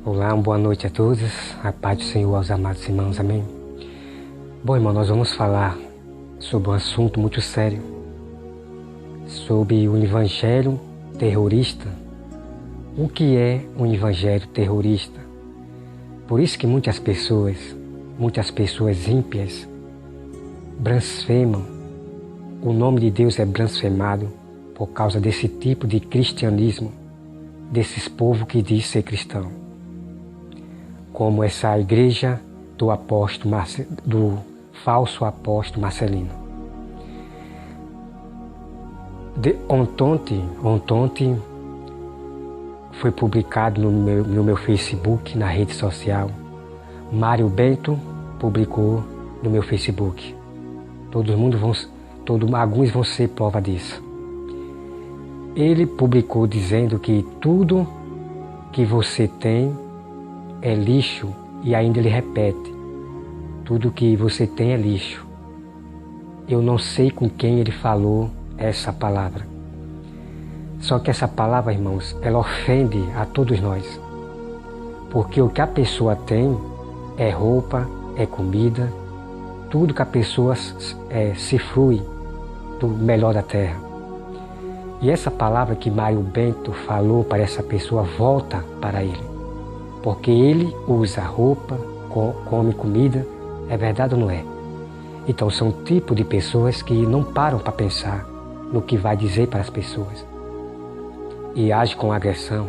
Olá, uma boa noite a todos, a paz do Senhor aos amados irmãos, amém? Bom, irmão, nós vamos falar sobre um assunto muito sério, sobre o evangelho terrorista. O que é um evangelho terrorista? Por isso que muitas pessoas ímpias, blasfemam. O nome de Deus é blasfemado por causa desse tipo de cristianismo, desses povos que diz ser cristão. Como essa igreja do falso apóstolo Marcelino. Ontem foi publicado no meu Facebook, na rede social. Mário Bento publicou no meu Facebook. Alguns vão ser prova disso. Ele publicou dizendo que tudo que você tem é lixo, e ainda ele repete: tudo que você tem é lixo. Eu não sei com quem ele falou essa palavra. Só que essa palavra, irmãos, ela ofende a todos nós. Porque o que a pessoa tem é roupa, é comida, tudo que a pessoa se frui do melhor da terra. E essa palavra que Mário Bento falou para essa pessoa volta para ele. Porque ele usa roupa, come comida, é verdade ou não é? Então são um tipo de pessoas que não param para pensar no que vai dizer para as pessoas. E age com agressão,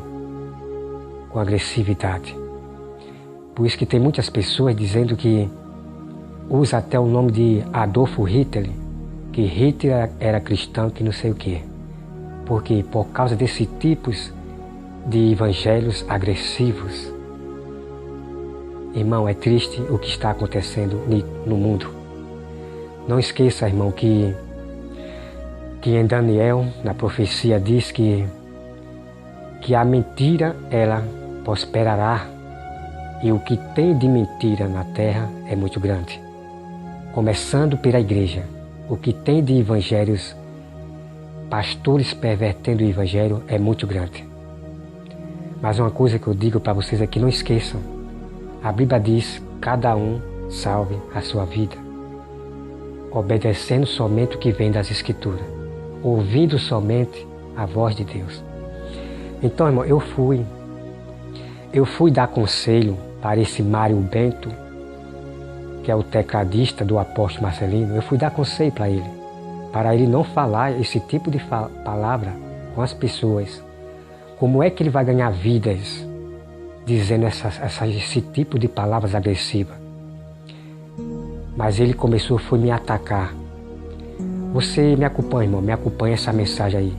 com agressividade. Por isso que tem muitas pessoas dizendo que usa até o nome de Adolf Hitler, que Hitler era cristão, que não sei o quê. Porque por causa desses tipos de evangelhos agressivos. Irmão, é triste o que está acontecendo no mundo. Não esqueça, irmão, que em Daniel, na profecia, diz que a mentira, ela prosperará. E o que tem de mentira na terra é muito grande. Começando pela igreja. O que tem de evangelhos, pastores pervertendo o evangelho, é muito grande. Mas uma coisa que eu digo para vocês é que não esqueçam. A Bíblia diz: cada um salve a sua vida, obedecendo somente o que vem das Escrituras, ouvindo somente a voz de Deus. Então, irmão, eu fui dar conselho para esse Mário Bento, que é o tecladista do apóstolo Marcelino. Eu fui dar conselho para ele não falar esse tipo de palavra com as pessoas. Como é que ele vai ganhar vidas dizendo esse tipo de palavras agressivas? Mas ele foi me atacar. Você me acompanha, irmão, me acompanha essa mensagem aí.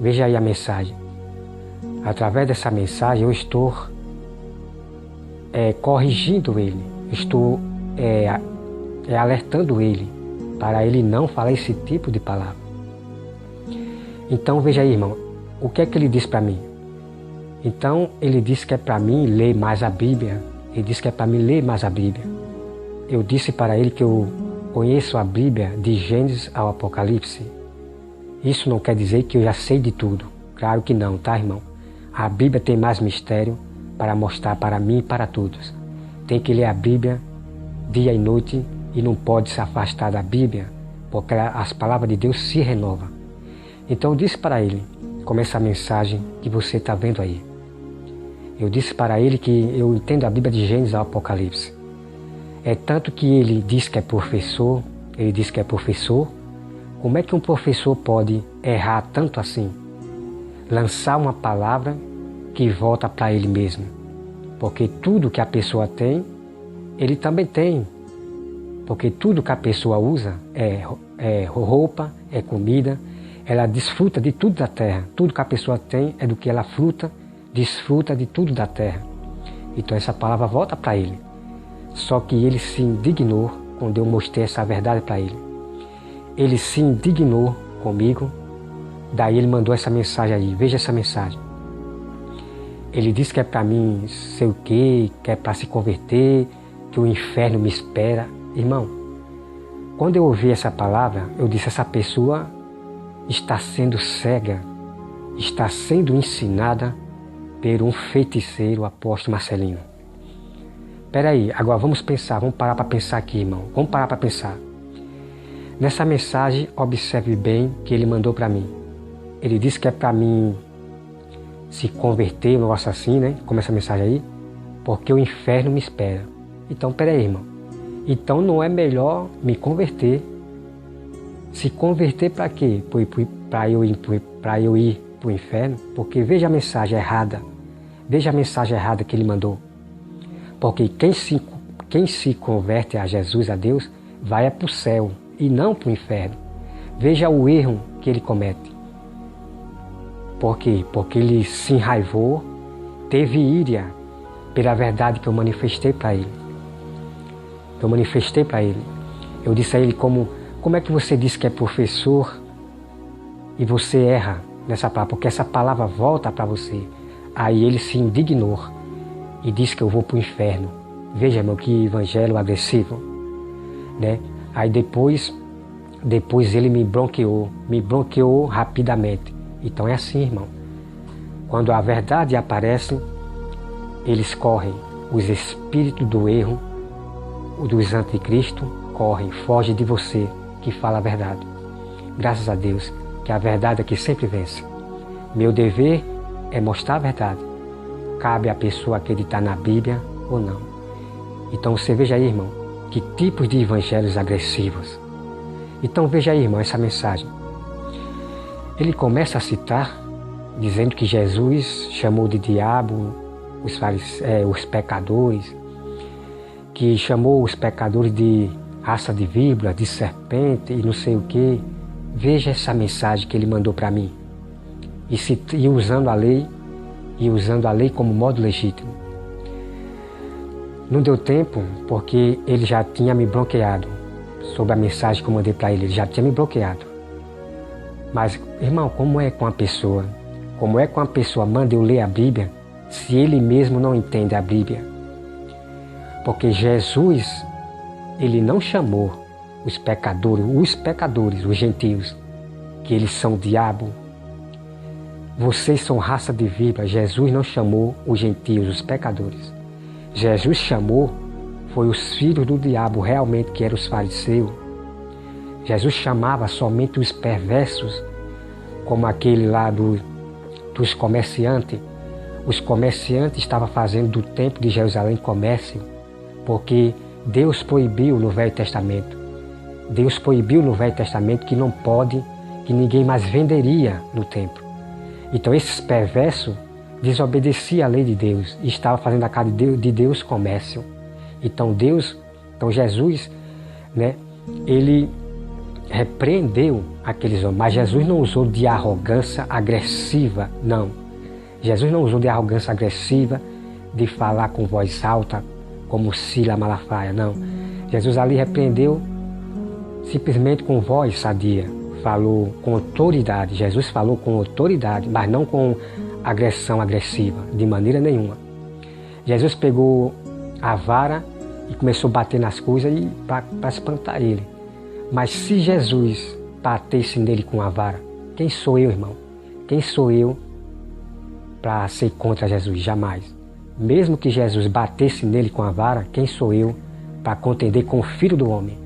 Veja aí a mensagem. Através dessa mensagem eu estou corrigindo ele, estou alertando ele para ele não falar esse tipo de palavra. Então veja aí, irmão, o que é que ele diz para mim? Então ele disse que é para mim ler mais a Bíblia. Ele disse que é para mim ler mais a Bíblia. Eu disse para ele que eu conheço a Bíblia de Gênesis ao Apocalipse. Isso não quer dizer que eu já sei de tudo. Claro que não, tá, irmão? A Bíblia tem mais mistério para mostrar para mim e para todos. Tem que ler a Bíblia dia e noite e não pode se afastar da Bíblia, porque as palavras de Deus se renovam. Então eu disse para ele, como essa mensagem que você está vendo aí. Eu disse para ele que eu entendo a Bíblia de Gênesis ao Apocalipse. É tanto que ele diz que é professor, Como é que um professor pode errar tanto assim? Lançar uma palavra que volta para ele mesmo. Porque tudo que a pessoa tem, ele também tem. Porque tudo que a pessoa usa é roupa, é comida, ela desfruta de tudo da terra. Tudo que a pessoa tem é do que ela desfruta de tudo da terra. Então essa palavra volta para ele. Só que ele se indignou quando eu mostrei essa verdade para ele. Ele se indignou comigo, daí ele mandou essa mensagem aí. Veja essa mensagem. Ele disse que é para mim sei o quê, que é para se converter, que o inferno me espera. Irmão, quando eu ouvi essa palavra, eu disse: essa pessoa está sendo cega, está sendo ensinada por um feiticeiro, o apóstolo Marcelino. Peraí, agora vamos pensar, vamos parar para pensar aqui, irmão. Vamos parar para pensar. Nessa mensagem, observe bem que ele mandou para mim. Ele disse que é para mim se converter, um negócio assim, né? Como essa mensagem aí, porque o inferno me espera. Então, peraí, irmão. Então não é melhor me converter. Se converter para quê? Para eu ir para o inferno? Porque veja a mensagem errada. Veja a mensagem errada que ele mandou. Porque quem se converte a Jesus, a Deus, vai para o céu e não para o inferno. Veja o erro que ele comete. Por quê? Porque ele se enraivou, teve íria pela verdade que eu manifestei para ele. Eu disse a ele como é que você diz que é professor e você erra nessa palavra, porque essa palavra volta para você. Aí ele se indignou e disse que eu vou para o inferno. Veja, irmão, que evangelho agressivo, né? Aí depois ele me bloqueou rapidamente. Então é assim, irmão. Quando a verdade aparece, eles correm. Os espíritos do erro, dos anticristo, correm, fogem de você que fala a verdade. Graças a Deus que a verdade aqui sempre vence. Meu dever é mostrar a verdade. Cabe à pessoa acreditar na Bíblia ou não. Então você veja aí, irmão, que tipos de evangelhos agressivos. Então veja aí, irmão, essa mensagem. Ele começa a citar, dizendo que Jesus chamou de diabo os pecadores, que chamou os pecadores de raça de víbora, de serpente e não sei o quê. Veja essa mensagem que ele mandou para mim. E usando a lei como modo legítimo. Não deu tempo porque ele já tinha me bloqueado sobre a mensagem que eu mandei para ele. Ele já tinha me bloqueado. Mas, irmão, como é com a pessoa? Como é com a pessoa manda eu ler a Bíblia se ele mesmo não entende a Bíblia? Porque Jesus, ele não chamou os pecadores, os gentios, que eles são diabo. Vocês são raça de víbora. Jesus não chamou os gentios, os pecadores. Jesus chamou, foi os filhos do diabo realmente, que eram os fariseus. Jesus chamava somente os perversos, como aquele lá dos comerciantes. Os comerciantes estavam fazendo do templo de Jerusalém comércio, porque Deus proibiu no Velho Testamento. Deus proibiu no Velho Testamento que não pode, que ninguém mais venderia no templo. Então esses perversos desobedeciam a lei de Deus e estavam fazendo a casa de Deus comércio. Então Jesus, né, ele repreendeu aqueles homens, mas Jesus não usou de arrogância agressiva, não. Jesus não usou de arrogância agressiva, de falar com voz alta, como Sila Malafaia, não. Jesus ali repreendeu simplesmente com voz sadia, falou com autoridade. Jesus falou com autoridade, mas não com agressão agressiva, de maneira nenhuma. Jesus pegou a vara e começou a bater nas coisas para espantar ele. Mas se Jesus batesse nele com a vara, quem sou eu, irmão? Quem sou eu para ser contra Jesus? Jamais. Mesmo que Jesus batesse nele com a vara, quem sou eu para contender com o Filho do Homem?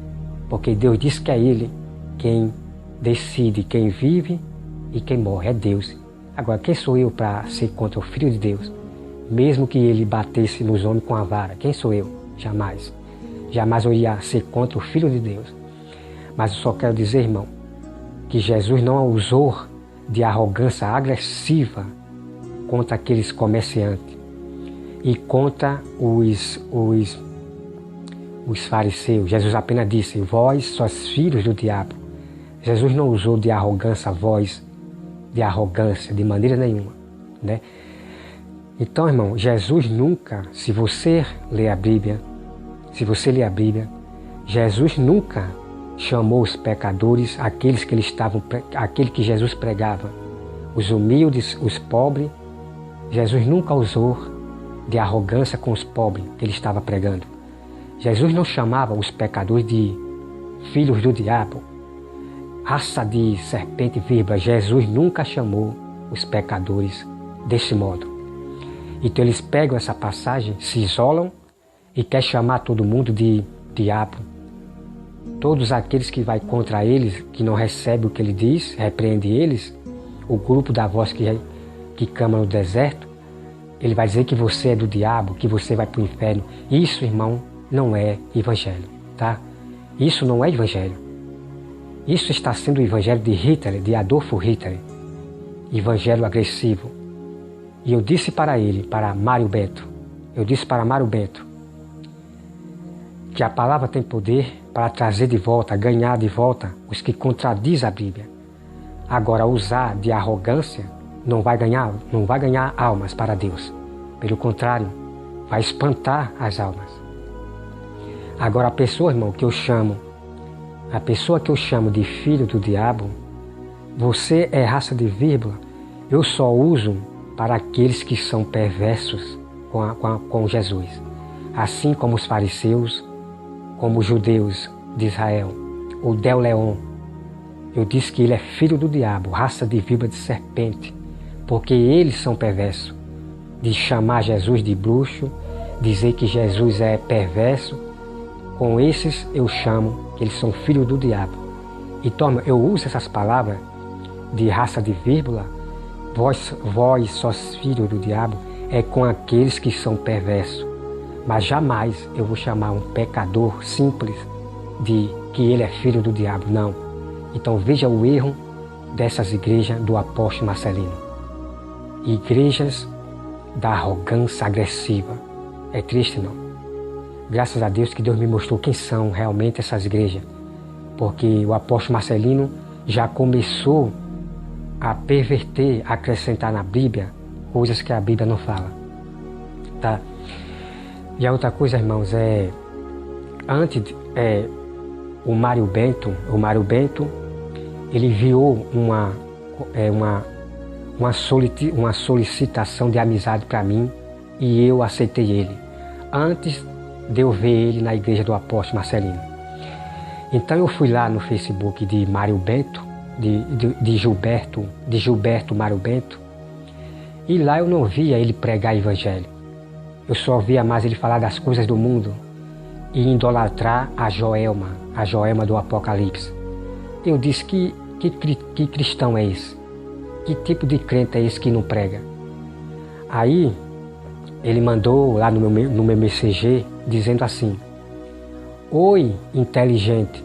Porque Deus diz que é Ele quem decide quem vive e quem morre, é Deus. Agora, quem sou eu para ser contra o Filho de Deus? Mesmo que ele batesse nos homens com a vara, quem sou eu? Jamais. Jamais eu ia ser contra o Filho de Deus. Mas eu só quero dizer, irmão, que Jesus não usou de arrogância agressiva contra aqueles comerciantes e contra os fariseus. Jesus apenas disse: vós sois filhos do diabo. Jesus não usou de arrogância, de arrogância, de maneira nenhuma, né? Então, irmão, Jesus nunca, se você ler a Bíblia, Jesus nunca chamou os pecadores, aqueles que Jesus pregava, os humildes, os pobres. Jesus nunca usou de arrogância com os pobres que ele estava pregando. Jesus não chamava os pecadores de filhos do diabo, raça de serpente e víbora. Jesus nunca chamou os pecadores desse modo. Então eles pegam essa passagem, se isolam e querem chamar todo mundo de diabo. Todos aqueles que vai contra eles, que não recebem o que ele diz, repreende eles, o grupo da voz que clama no deserto, ele vai dizer que você é do diabo, que você vai para o inferno. Isso, irmão, não é evangelho, tá? Isso não é evangelho. Isso está sendo o evangelho de Hitler, de Adolf Hitler. Evangelho agressivo. E eu disse para ele, para Mário Bento, que a palavra tem poder para trazer de volta, ganhar de volta os que contradizem a Bíblia. Agora, usar de arrogância não vai ganhar almas para Deus. Pelo contrário, vai espantar as almas. Agora, a pessoa que eu chamo de filho do diabo, você é raça de vírgula, eu só uso para aqueles que são perversos com Jesus. Assim como os fariseus, como os judeus de Israel, o Del Leon. Eu disse que ele é filho do diabo, raça de víbora de serpente, porque eles são perversos. De chamar Jesus de bruxo, dizer que Jesus é perverso, com esses eu chamo que eles são filhos do diabo. Então eu uso essas palavras de raça de vírgula, vós sós filhos do diabo, é com aqueles que são perversos. Mas jamais eu vou chamar um pecador simples de que ele é filho do diabo, não. Então veja o erro dessas igrejas do apóstolo Marcelino. Igrejas da arrogância agressiva. É triste, não? Graças a Deus que Deus me mostrou quem são realmente essas igrejas. Porque o apóstolo Marcelino já começou a perverter, a acrescentar na Bíblia coisas que a Bíblia não fala. Tá? E a outra coisa, irmãos, o Mário Bento, ele enviou uma solicitação de amizade para mim e eu aceitei ele, antes de eu ver ele na igreja do apóstolo Marcelino. Então eu fui lá no Facebook de Mário Bento, de Gilberto Mário Bento, e lá eu não via ele pregar evangelho. Eu só via mais ele falar das coisas do mundo e idolatrar a Joelma do Apocalipse. Eu disse que cristão é esse? Que tipo de crente é esse que não prega? Aí ele mandou lá no meu MCG dizendo assim: oi, inteligente.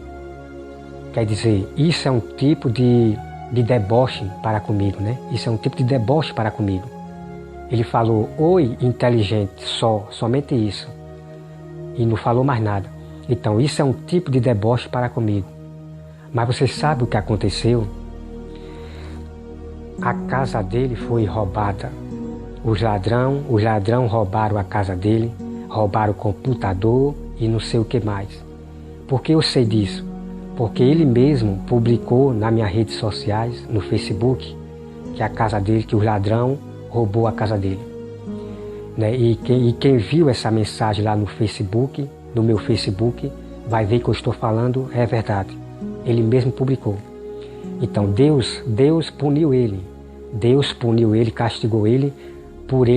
Quer dizer, isso é um tipo de deboche para comigo, né? Isso é um tipo de deboche para comigo. Ele falou, oi, inteligente, somente isso. E não falou mais nada. Então, isso é um tipo de deboche para comigo. Mas você sabe o que aconteceu? A casa dele foi roubada. Os ladrão roubaram a casa dele, roubaram o computador e não sei o que mais. Por que eu sei disso? Porque ele mesmo publicou nas minhas redes sociais, no Facebook, que a casa dele, que o ladrão roubou a casa dele. Né? E quem viu essa mensagem lá no Facebook, no meu Facebook, vai ver que eu estou falando é verdade. Ele mesmo publicou. Então Deus puniu ele. Deus puniu ele, castigou ele, por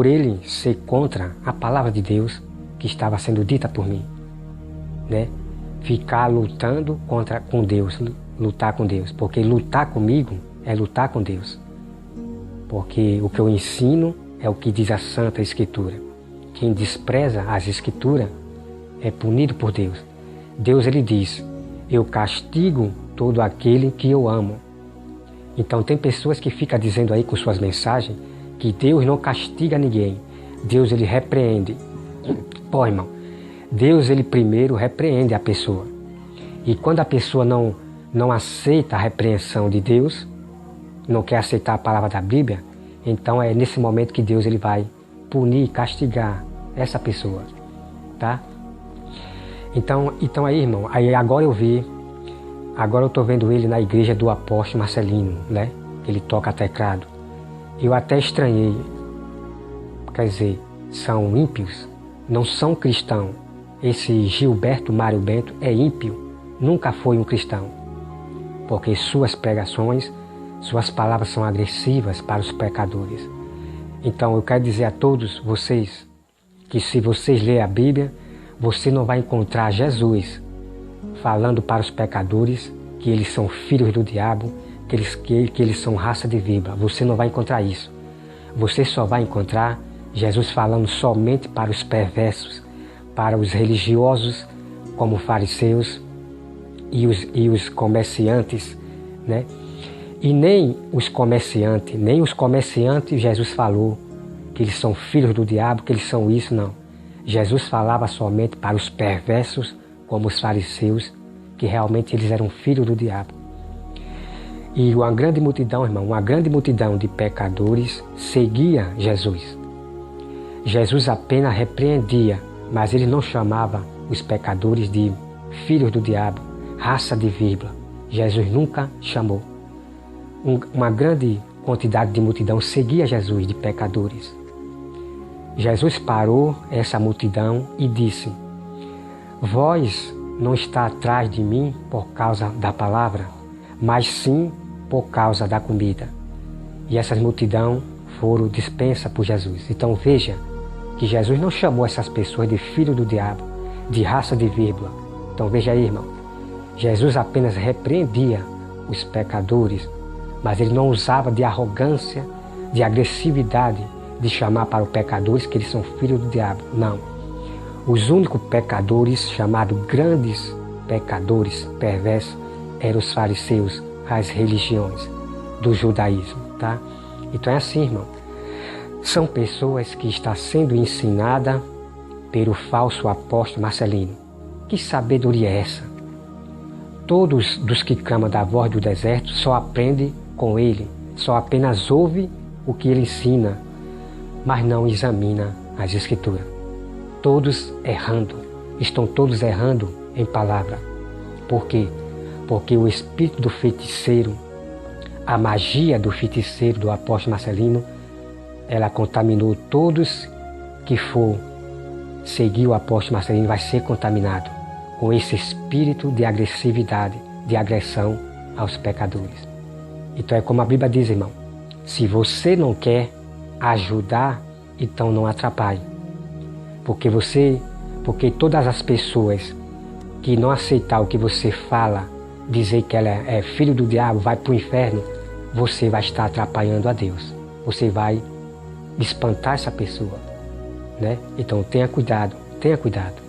ele ser contra a palavra de Deus que estava sendo dita por mim, né? Ficar lutando com Deus, lutar com Deus, porque lutar comigo é lutar com Deus, porque o que eu ensino é o que diz a Santa Escritura. Quem despreza as Escrituras é punido por Deus. Deus, ele diz, eu castigo todo aquele que eu amo. Então tem pessoas que ficam dizendo aí com suas mensagens que Deus não castiga ninguém, Deus ele repreende. Pô, irmão, Deus ele primeiro repreende a pessoa. E quando a pessoa não aceita a repreensão de Deus, não quer aceitar a palavra da Bíblia, então é nesse momento que Deus ele vai punir, castigar essa pessoa, tá? Então aí, irmão, aí agora eu estou vendo ele na igreja do apóstolo Marcelino, né? Ele toca teclado. Eu até estranhei, quer dizer, são ímpios, não são cristãos. Esse Gilberto Mário Bento é ímpio, nunca foi um cristão, porque suas pregações Suas palavras são agressivas para os pecadores. Então eu quero dizer a todos vocês que se vocês lerem a Bíblia, você não vai encontrar Jesus falando para os pecadores que eles são filhos do diabo, que eles são raça de víbora. Você não vai encontrar isso. Você só vai encontrar Jesus falando somente para os perversos, para os religiosos, como fariseus e os comerciantes, né? E nem os comerciantes Jesus falou que eles são filhos do diabo, que eles são isso, não. Jesus falava somente para os perversos, como os fariseus, que realmente eles eram filhos do diabo. E uma grande multidão, irmão, uma grande multidão de pecadores seguia Jesus. Jesus apenas repreendia, mas ele não chamava os pecadores de filhos do diabo, raça de víbora. Jesus nunca chamou. Uma grande quantidade de multidão seguia Jesus, de pecadores. Jesus parou essa multidão e disse: vós não está atrás de mim por causa da palavra, mas sim por causa da comida. E essas multidão foram dispensas por Jesus. Então veja que Jesus não chamou essas pessoas de filho do diabo, de raça de víbora. Então veja aí, irmão, Jesus apenas repreendia os pecadores, mas ele não usava de arrogância, de agressividade, de chamar para os pecadores que eles são filhos do diabo. Não. Os únicos pecadores, chamados grandes pecadores perversos, eram os fariseus, as religiões do judaísmo, tá? Então é assim, irmão. São pessoas que estão sendo ensinadas pelo falso apóstolo Marcelino. Que sabedoria é essa? Todos dos que clamam da voz do deserto só aprendem com ele, só apenas ouve o que ele ensina, mas não examina as Escrituras. Todos errando, estão todos errando em palavra. Por quê? Porque o espírito do feiticeiro, a magia do feiticeiro do apóstolo Marcelino, ela contaminou todos que for seguir o apóstolo Marcelino, vai ser contaminado com esse espírito de agressividade, de agressão aos pecadores. Então é como a Bíblia diz, irmão, se você não quer ajudar, então não atrapalhe. Porque todas as pessoas que não aceitar o que você fala, dizer que ela é filho do diabo, vai para o inferno, você vai estar atrapalhando a Deus. Você vai espantar essa pessoa, né? Então tenha cuidado, tenha cuidado.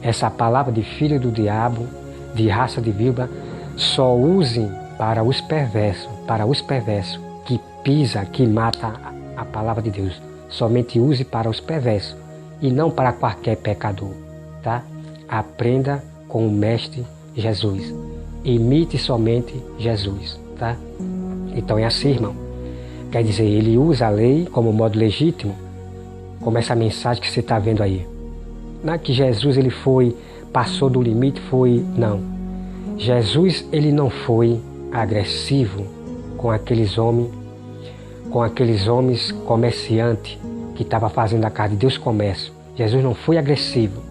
Essa palavra de filho do diabo, de raça de víbora, só usem para os perversos, que pisa, que mata a palavra de Deus. Somente use para os perversos e não para qualquer pecador, tá? Aprenda com o Mestre Jesus. Imite somente Jesus, tá? Então é assim, irmão. Quer dizer, ele usa a lei como modo legítimo, como essa mensagem que você está vendo aí. Não é que Jesus ele passou do limite, não. Jesus ele não foi agressivo com aqueles homens comerciantes que estavam fazendo a casa de Deus comércio. Jesus não foi agressivo.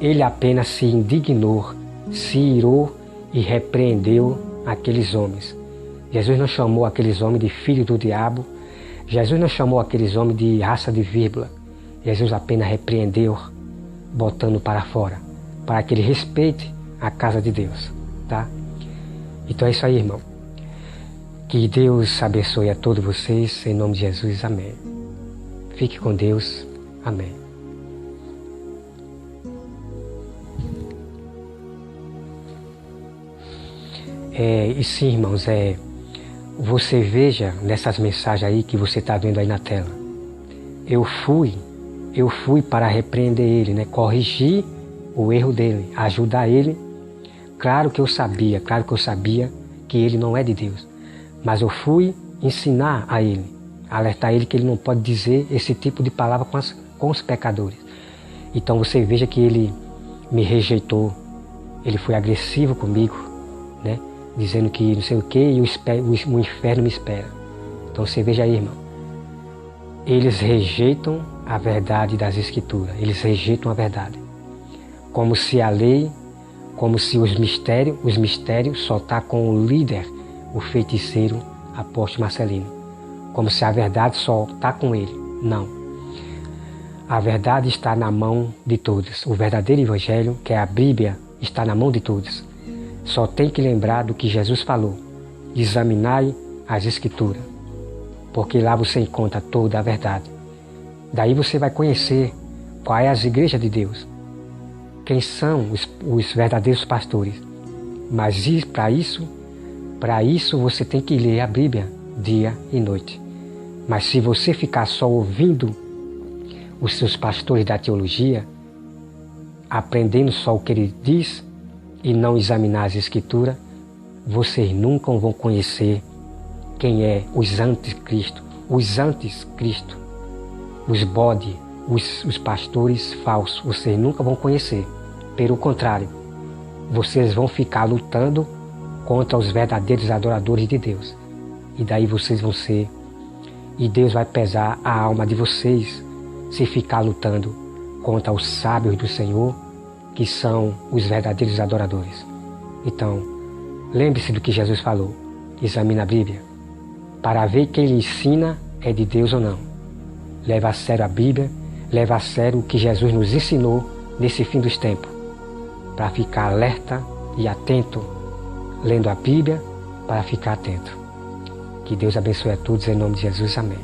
Ele apenas se indignou, se irou e repreendeu aqueles homens. Jesus não chamou aqueles homens de filho do diabo. Jesus não chamou aqueles homens de raça de víbora. Jesus apenas repreendeu, botando para fora, para que ele respeite a casa de Deus, tá? Então é isso aí, irmão. Que Deus abençoe a todos vocês, em nome de Jesus, amém. Fique com Deus, amém. E sim, irmãos, você veja nessas mensagens aí que você está vendo aí na tela. Eu fui para repreender ele, né? Corrigir o erro dele, ajudar ele. Claro que eu sabia que ele não é de Deus. Mas eu fui ensinar a ele, alertar ele que ele não pode dizer esse tipo de palavra com os pecadores. Então você veja que ele me rejeitou, ele foi agressivo comigo, né? Dizendo que não sei o que e o inferno me espera. Então você veja aí, irmão. Eles rejeitam a verdade das Escrituras, eles rejeitam a verdade. Como se a lei, como se os mistérios só está com o líder, o feiticeiro, apóstolo Marcelino, como se a verdade só está com ele. Não. A verdade está na mão de todos. O verdadeiro evangelho, que é a Bíblia, está na mão de todos. Só tem que lembrar do que Jesus falou. Examinai as Escrituras, porque lá você encontra toda a verdade. Daí você vai conhecer quais as igrejas de Deus, quem são os verdadeiros pastores. Mas para isso você tem que ler a Bíblia dia e noite. Mas se você ficar só ouvindo os seus pastores da teologia, aprendendo só o que ele diz e não examinar as Escrituras, vocês nunca vão conhecer quem é os anticristo, os bode, os pastores falsos. Vocês nunca vão conhecer. Pelo contrário, vocês vão ficar lutando contra os verdadeiros adoradores de Deus. E daí vocês vão ser, e Deus vai pesar a alma de vocês se ficar lutando contra os sábios do Senhor, que são os verdadeiros adoradores. Então, lembre-se do que Jesus falou. Examine a Bíblia para ver quem lhe ensina é de Deus ou não. Leva a sério a Bíblia, leva a sério o que Jesus nos ensinou nesse fim dos tempos, para ficar alerta e atento, lendo a Bíblia, para ficar atento. Que Deus abençoe a todos em nome de Jesus. Amém.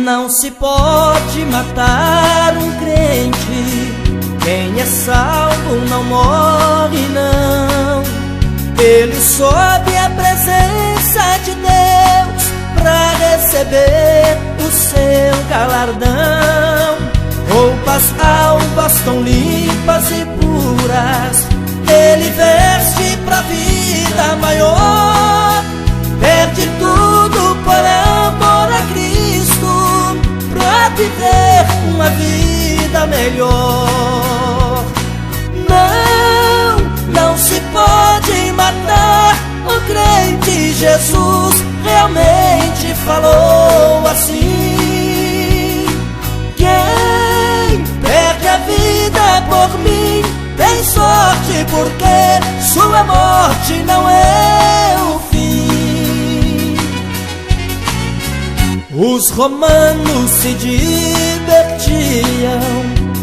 Não se pode matar um crente, quem é salvo não morre não. Ele sobe a presença de Deus para receber o seu galardão. Roupas alvas tão limpas e puras, ele veste pra vida maior. Perde tudo por amor a Cristo, pra viver uma vida melhor. Não se pode matar o crente. Jesus realmente falou assim: quem perde a vida por mim tem sorte, porque sua morte não é o fim. Os romanos se divertiam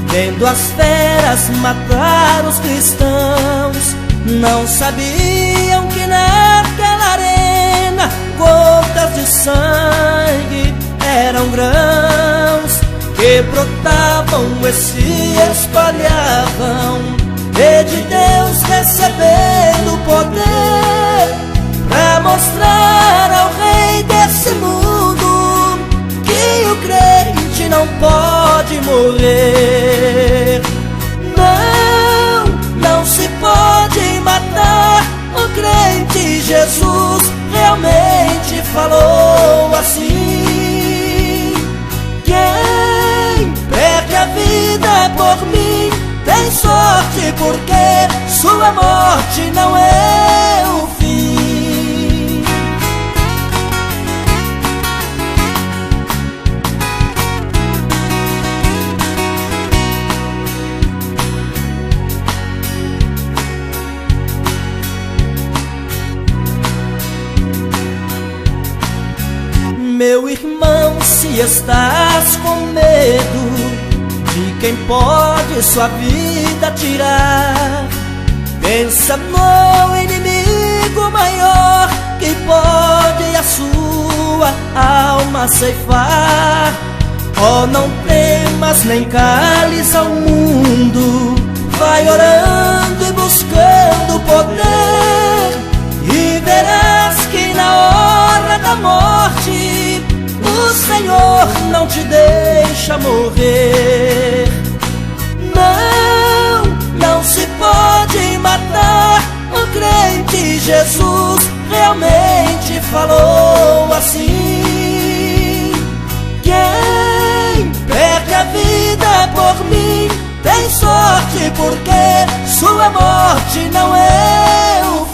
vendo as feras matar os cristãos. Não sabiam que naquela arena gotas de sangue eram grãos que brotavam e se espalhavam, e de Deus recebendo poder pra mostrar ao rei desse mundo que o crente não pode morrer. Não se pode matar o crente. Jesus realmente falou assim: quem perde a vida por mim tem sorte, porque sua morte não é o fim. Meu irmão, se estás com medo de quem pode sua vida tirar, pensa no inimigo maior que pode a sua alma ceifar. Oh, não temas nem cales ao mundo, vai orando e buscando poder, e verás que na hora da morte o Senhor não te deixa morrer. Não se pode matar o crente. Jesus realmente falou assim: quem perde a vida por mim tem sorte, porque sua morte não é o